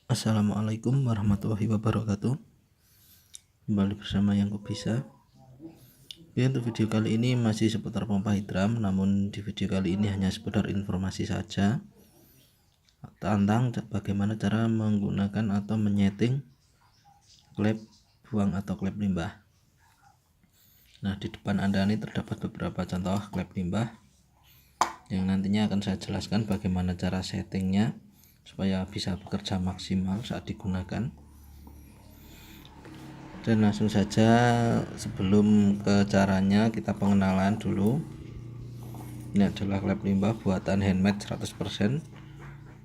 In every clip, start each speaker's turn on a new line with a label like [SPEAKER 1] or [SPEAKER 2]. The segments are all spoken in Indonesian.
[SPEAKER 1] Assalamualaikum warahmatullahi wabarakatuh. Kembali bersama yang bisa. Oke, untuk video kali ini masih seputar pompa hidram, namun di video kali ini hanya sekedar informasi saja tentang bagaimana cara menggunakan atau menyeting klep buang atau klep limbah. Nah, di depan Anda ini terdapat beberapa contoh klep limbah yang nantinya akan saya jelaskan bagaimana cara settingnya supaya bisa bekerja maksimal saat digunakan. Dan langsung saja, sebelum ke caranya kita pengenalan dulu. Ini adalah klep limbah buatan handmade 100%,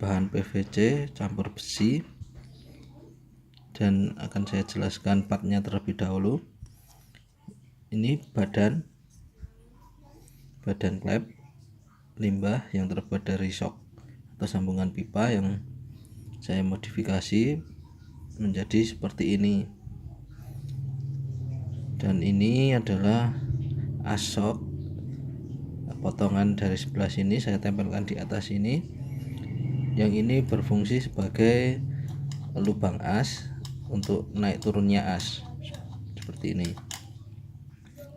[SPEAKER 1] bahan PVC campur besi, dan akan saya jelaskan partnya terlebih dahulu. Ini badan klep limbah yang terbuat dari shock atau sambungan pipa yang saya modifikasi menjadi seperti ini. Dan ini adalah as shock, potongan dari sebelah sini saya tempelkan di atas ini. Yang ini berfungsi sebagai lubang as untuk naik turunnya as seperti ini.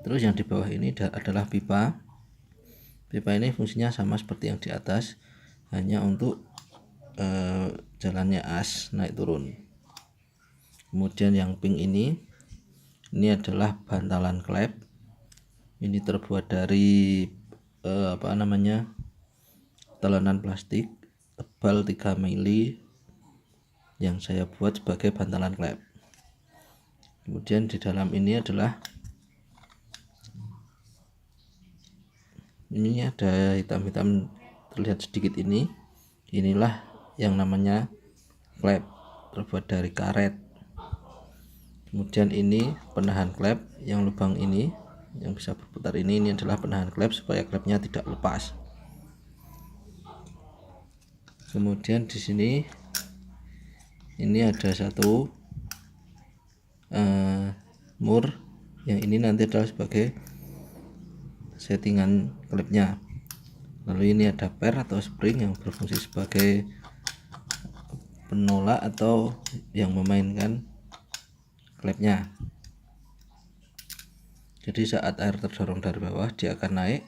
[SPEAKER 1] Terus yang di bawah ini adalah pipa. Pipa ini fungsinya sama seperti yang di atas, hanya untuk jalannya as naik turun. Kemudian yang pink ini adalah bantalan klep. Ini terbuat dari telonan plastik tebal 3 mili yang saya buat sebagai bantalan klep. Kemudian di dalam ini ada hitam-hitam terlihat sedikit ini. Inilah yang namanya klep, terbuat dari karet. Kemudian ini penahan klep, yang lubang ini yang bisa berputar ini adalah penahan klep supaya klepnya tidak lepas. Kemudian di sini ini ada satu mur, yang ini nanti adalah sebagai settingan klepnya. Lalu ini ada per atau spring yang berfungsi sebagai penolak atau yang memainkan klepnya. Jadi saat air terdorong dari bawah dia akan naik,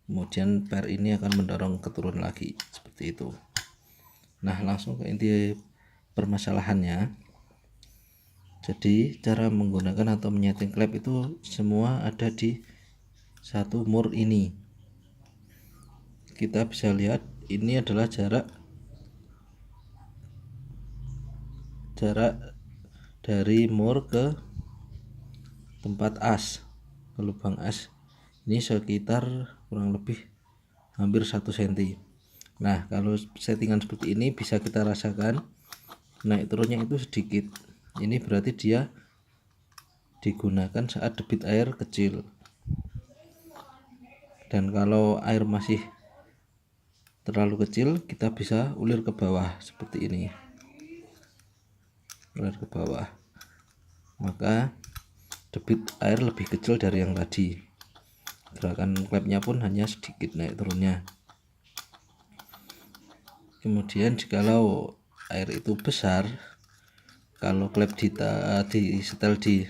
[SPEAKER 1] kemudian per ini akan mendorong ke turun lagi, seperti itu. Nah, langsung ke inti permasalahannya. Jadi cara menggunakan atau menyeting klep itu semua ada di satu mur ini. Kita bisa lihat ini adalah jarak dari mur ke tempat as, ke lubang as. Ini sekitar kurang lebih hampir 1 cm. Nah, kalau settingan seperti ini bisa kita rasakan naik turunnya itu sedikit. Ini berarti dia digunakan saat debit air kecil. Dan kalau air masih terlalu kecil, kita bisa ulir ke bawah seperti ini. Ulir ke bawah. Maka debit air lebih kecil dari yang tadi. Gerakan klepnya pun hanya sedikit naik turunnya. Kemudian jikalau air itu besar, kalau klep disetel di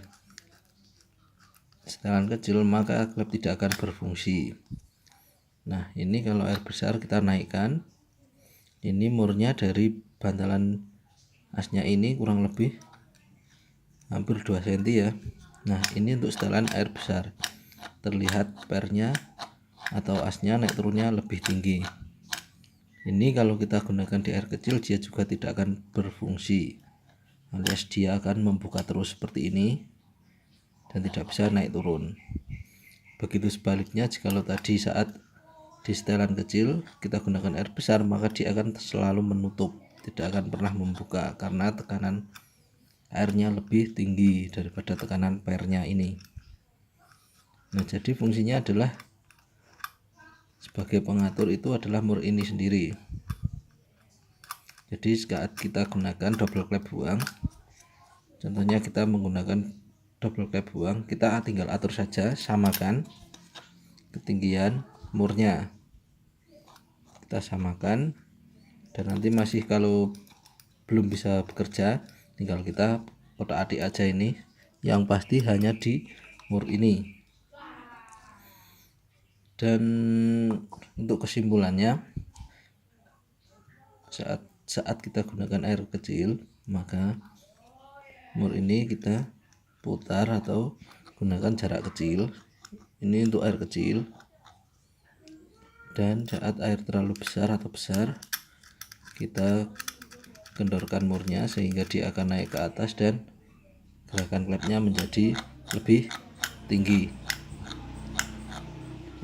[SPEAKER 1] setelan kecil, maka klep tidak akan berfungsi. Nah, ini kalau air besar kita naikkan. Ini murnya dari bantalan asnya ini kurang lebih hampir 2 cm ya. Nah, ini untuk setelan air besar. Terlihat pernya atau asnya naik turunnya lebih tinggi. Ini kalau kita gunakan di air kecil, dia juga tidak akan berfungsi, alias dia akan membuka terus seperti ini dan tidak bisa naik turun. Begitu sebaliknya, jikalau tadi saat di setelan kecil kita gunakan air besar, maka dia akan selalu menutup, tidak akan pernah membuka karena tekanan airnya lebih tinggi daripada tekanan pernya ini. Nah, jadi fungsinya adalah sebagai pengatur itu adalah mur ini sendiri. Jadi saat kita gunakan double klep buang, contohnya kita menggunakan double klep buang, kita tinggal atur saja, samakan ketinggian murnya, kita samakan. Dan nanti masih kalau belum bisa bekerja, tinggal kita otak-atik aja ini. Yang pasti hanya di mur ini. Dan untuk kesimpulannya, saat kita gunakan air kecil, maka mur ini kita putar atau gunakan jarak kecil. Ini untuk air kecil. Dan saat air terlalu besar atau besar, kita kendorkan murnya sehingga dia akan naik ke atas dan gerakan klepnya menjadi lebih tinggi.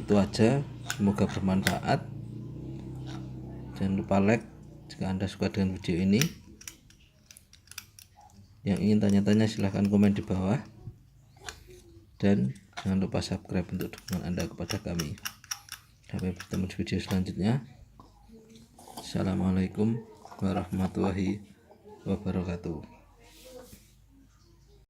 [SPEAKER 1] Itu aja, semoga bermanfaat. Jangan lupa like jika Anda suka dengan video ini. Yang ingin tanya-tanya silahkan komen di bawah, dan jangan lupa subscribe untuk dukungan Anda kepada kami. Sampai bertemu di video selanjutnya. Assalamualaikum warahmatullahi wabarakatuh.